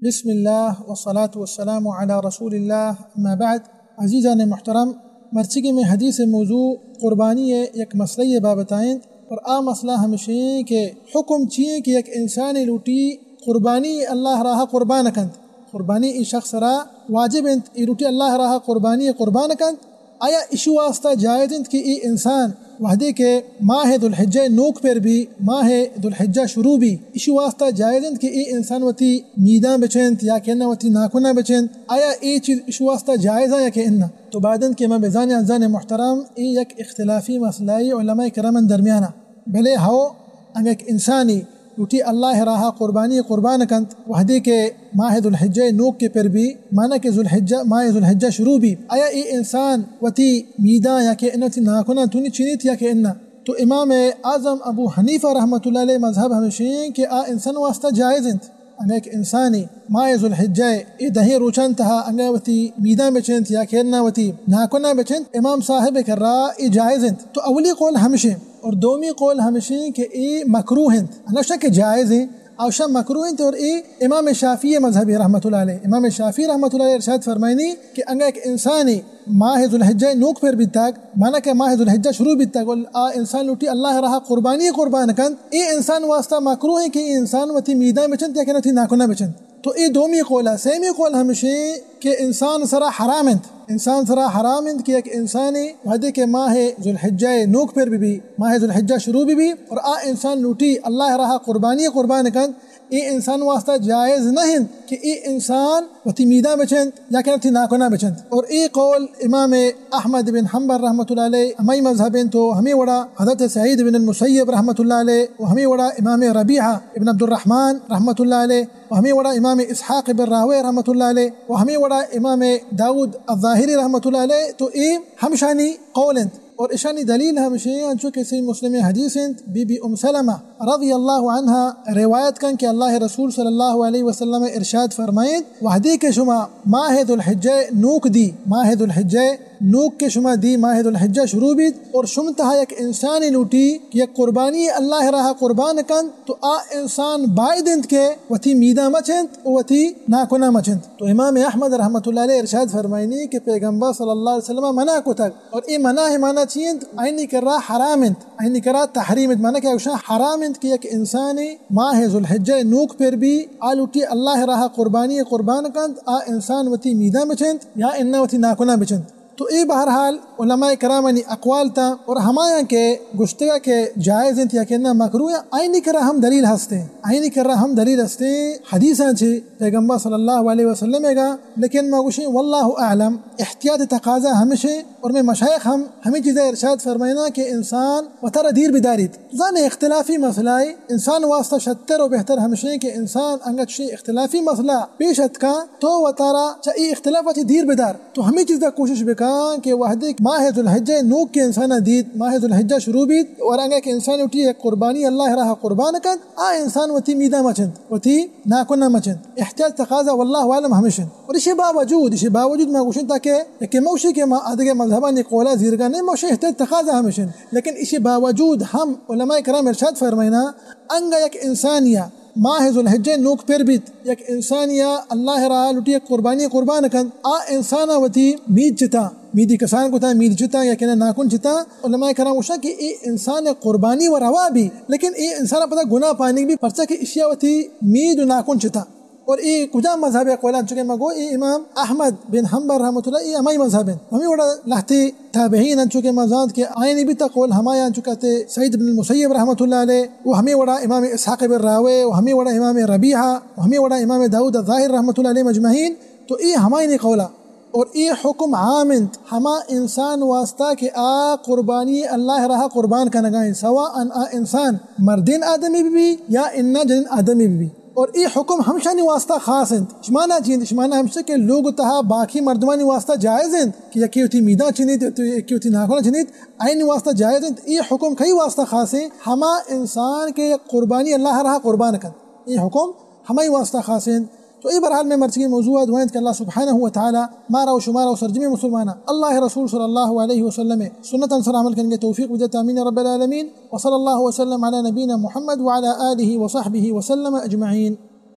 بسم الله والصلاة والسلام على رسول الله اما بعد. عزیزان محترم، مرچی میں حدیث موضوع قربانی یک مسئلہ بابتائیں اور مسئلہ ہمشہ کہ حکم چیئے کہ یک انسانی لوٹی قربانی اللہ راہ قربان کند، قربانی ای شخص را واجب انت ای لوٹی اللہ راہ قربانی قربان کند. آیا ایشو واسطہ جائز انت کہ ای انسان وحدے کے ماہ ذوالحجہ نوک پر بھی ماہ ذوالحجہ شروع بھی ایشو واسطہ جائز انت کہ ای انسان وتی میداں بچنت یا کہ انہ وتی ناکنہ بچنت، آیا ای چیز ایشو واسطہ جائز ہے یا کہ انہ؟ تو بعدن کہ میں بزانی عزیزان محترم ای یک اختلافی مسئلہ علماء کرام درمیانہ بھلے ہو انگ ایک انسانی لوٹی اللہ راہ قربانی قربان کنت وحدے کے ماہ ذوالحجہ نوک کے پر بھی مانا کہ ماہ ذوالحجہ شروع بھی، آیا ای انسان وتی میداں یا کہ انہ تی ناکنہ تونی چینیت یا کہ انہ؟ تو امام اعظم ابو حنیفہ رحمۃ اللہ علیہ مذہب ہمشین کہ انسان واسطہ جائز انت انگا ایک انسانی ماہ ذوالحجہ ای دہیں روچن تہا انگا وتی میداں بچنت یا کہ انہ وتی ناکنہ بچنت، امام صاحب کر رہا ای جائز انت. تو اولی قول ہمشین اور دومی قول ہمشین کہ ای مکروہ انت، انشا کہ جائز ہے اوشا مکروہ انت. اور ای امام شافعی مذہبی رحمۃ اللہ علیہ، امام شافعی رحمۃ اللہ علیہ ارشاد فرمائنی کہ انگا ایک انسانی ماہ ذوالحجہ نوک پر بھی تک مانا کہ ماہ ذوالحجہ شروع بھی تک انسان لوٹی اللہ راہ قربانی قربان کن، ای انسان واسطہ مکروہ ہے کہ ای انسان وتی میداں بچنت یا کہ نتی ناکنہ بچنت. تو ای دومی قول ہے. سیمی قول ہمشہ کہ انسان سرا حرام انت، انسان سرا حرام انت کہ ایک انسانی وحدے کے ماہ ذوالحجہ نوک پر بھی ماہ ذوالحجہ شروع بھی اور انسان لوٹی اللہ راہ قربانی قربان کن، ای انسان واسطہ جائز نہیں کہ ای انسان وتی میداں بچنت یا کہ نتی ناکنہ بچنت. اور ای قول امام احمد بن حنبل رحمۃ اللہ علیہ ہمیں مذہبین تو ہمیں وڑا حضرت سعید بن المسیب رحمۃ اللہ علیہ و ہمیں وڑا امام ربیعہ ابن عبد الرحمن رحمۃ اللہ علیہ و ہمیں وڑا امام اسحاق بن راہوے رحمۃ اللہ علیہ و ہمیں وڑا امام داود الظاہری رحمۃ اللہ علیہ. تو ای ہمشانی قول انت اور اشانی دلیل ہمشہ چونکہ صحیح مسلم حدیث انت بی بی ام سلمہ رضی اللہ عنہا روایت کن کہ اللہ رسول صلی اللہ علیہ وسلم ارشاد فرمائیں وحدی کے شما ماہ ذوالحجہ نوک دی، ماہ ذوالحجہ نوک کے شما دی ماہ ذوالحجہ شروع بھی اور شمتہا یک انسانی لوٹی کہ یک قربانی اللہ راہ قربان کن تو انسان باید انت کے وتی میداں مچنت وتی ناکنہ مچنت. تو امام احمد رحمۃ اللہ علیہ ارشاد فرمائنی کہ پیغمبر صلی اللہ علیہ وسلم منع کو تک اور ای منع ہے مانا چیند آئینی کر رہا حرام انت، آئینی کر رہا تحریم انت، مانا کہ اوشا حرام انت کہ یک انسانی ماہ ذوالحجہ نوک پر بھی آلوٹی اللہ راہ قربانی قربان کند انسان وتی میداں بچنت یا انہ وتی ناکنہ بچنت. تو ای بہرحال علماء کرامانی اقوال تا اور ہمایاں کے گشتگا کے جائز انت یا کہ نہ مکروہ آئینی کرا ہم دلیل ہستے آئینی کرا ہم دلیل ہستے حدیثاں چھے پیغمبر صلی اللہ علیہ وسلم گا. لیکن ما گوشیں واللہ اعلم احتیاط تقاضا ہمشہ اور میں مشایخ ہمیں چیزیں ارشاد فرمائنا کہ انسان وطر دیر بداریت زان اختلافی مسئلہ انسان واسطہ شتر و بہتر ہمشہ کہ انسان انگت شی اختلافی مسئلہ پیشت کا تو وطارا چاہی اختلافاتی دیر بدار. تو ہمیں چیزیں کوشش بکا کہ وحدے ماہ ذوالحجہ نوک کے انسان دید ماہ ذوالحجہ شروع بیت اور انگا کہ انسان اٹھی ایک قربانی اللہ راہ قربان کن انسان وتی میداں مچند وتی ناکنہ مچند احتیاط تقاضا واللہ عالم ہمیشن. اور اسی باوجود میں گوشن تاکہ کہ موشی کے آدھگے مذہبانی قولہ زیرگا نہیں موشی احتیاط تقاضا ہمیشن. لیکن اسی باوجود ہم علماء کرام ارشاد فرمائنا انگا یک انسانیہ ماہ ذوالحجہ نوک پر بیت یک انسانیہ اللہ راہ لوٹی ایک قربانی قربان کن انسانا وتی مید چتا میدی کسان کو تا مید چتا یا کہ ناکن چتا. علماء کرام وشا کہ ای انسان قربانی و روا بھی لیکن ای انسان پتہ گناہ پانی بھی پرچا کہ اشیاء وتی مید و ناکن چتا. اور ای کجا مذہب قولان چکے مگو ای امام احمد بن حنبل رحمۃ اللہ ای ہمائی مذہب ہمیں وڑا لہتی تابعین ان چکے مزاد کے آئینی بھی تقول ہمایا چکتے سعید بن المسیب رحمۃ اللہ علیہ وہ ہمیں وڑا امام اسحاق بن راہوے وہ ہمیں وڑا امام ربیعہ وہ ہمیں وڑا امام داود الظاہر رحمۃ اللہ علیہ مجمعین. تو ای ہمائی نہیں قولا اور ای حکم عام انت ہما انسان واسطہ کہ قربانی اللہ راہ قربان کا نگائیں سوا انسان مردین آدمی بھی یا انہ جن آدمی بھی. اور ای حکم ہمشانی واسطہ خاص انت شمانا چیند شمانا ہمشہ کہ لوگ تہا باقی مردمانی واسطہ جائز انت کہ یکی ہوتی میداں چنیت یکی ہوتی ناکنہ چنیت آئین واسطہ جائز انت. ای حکم کئی واسطہ خاص ہیں ہما انسان کے قربانی اللہ راہ قربان کن ای حکم ہمائی واسطہ خاص ہیں. تو ای برحال میں مرچی موضوعات ہوئیں کہ اللہ سبحانہ وتعالی مارا و شمارا و سرجمی مسلمانہ اللہ رسول صلی اللہ علیہ وسلم سنت انصر عمل کرنے توفیق وجدت آمین رب العالمین وصلی اللہ وسلم علی نبینا محمد وعلی آلہ وصحبہ وسلم اجمعین.